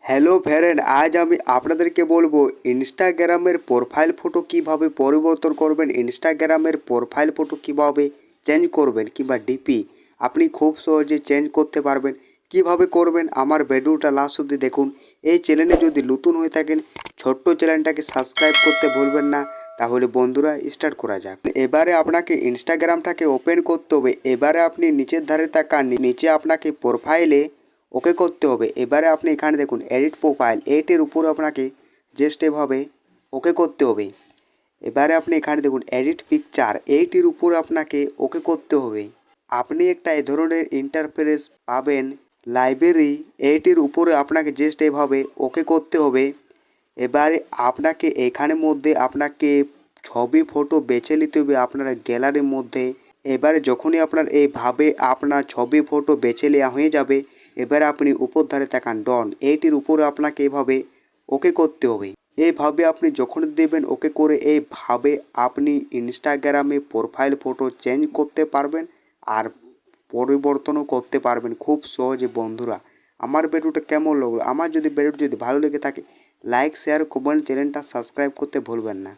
Hello friend, আজ আমি আপনাদেরকে বলবো ইনস্টাগ্রামের প্রোফাইল ফটো কিভাবে পরিবর্তন করবেন, ইনস্টাগ্রামের প্রোফাইল ফটো কিভাবে চেঞ্জ করবেন কিংবা ডিপি আপনি খুব সহজে চেঞ্জ করতে পারবেন। কিভাবে করবেন আমার ভিডিওটা লাস্ট অবধি দেখুন। এই চ্যানেলে যদি নতুন হয়ে থাকেন ছোট্ট চ্যানেলটাকে সাবস্ক্রাইব করতে ভুলবেন না। তাহলে বন্ধুরা স্টার্ট করা যাক। এবারে আপনাকে ইনস্টাগ্রামটাকে ওপেন করতে হবে। এবারে আপনি নিচের ধারে তাকান, নিচে আপনাকে প্রোফাইলে ওকে করতে হবে। এবারে আপনি এখানে দেখুন এডিট প্রোফাইল, এইটির উপর আপনাকে জাস্ট এভাবে ওকে করতে হবে। এবারে আপনি এখানে দেখুন এডিট পিকচার, এইটির উপর আপনাকে ওকে করতে হবে। আপনি একটা এই ধরনের ইন্টারফেস পাবেন। লাইব্রেরি, এইটির উপরে আপনাকে জাস্ট এভাবে ওকে করতে হবে। এবারে আপনাকে এখানের মধ্যে আপনাকে ছবি ফটো বেছে নিতে হবে আপনার গ্যালারির মধ্যে। এবারে যখনই আপনার এইভাবে আপনার ছবি ফটো বেছে নেওয়া হয়ে যাবে, এবারে আপনি উপর ধারে তাকান ডন, এইটির উপরে আপনাকে এভাবে ওকে করতে হবে। এইভাবে আপনি যখন দেবেন ওকে করে, এইভাবে আপনি ইনস্টাগ্রামে প্রোফাইল ফটো চেঞ্জ করতে পারবেন আর পরিবর্তনও করতে পারবেন খুব সহজে। বন্ধুরা, আমার ভিডিওটা কেমন লাগলো? আমার যদি ভিডিওটা যদি ভালো লেগে থাকে লাইক শেয়ার কমেন্ট, চ্যানেলটা সাবস্ক্রাইব করতে ভুলবেন না।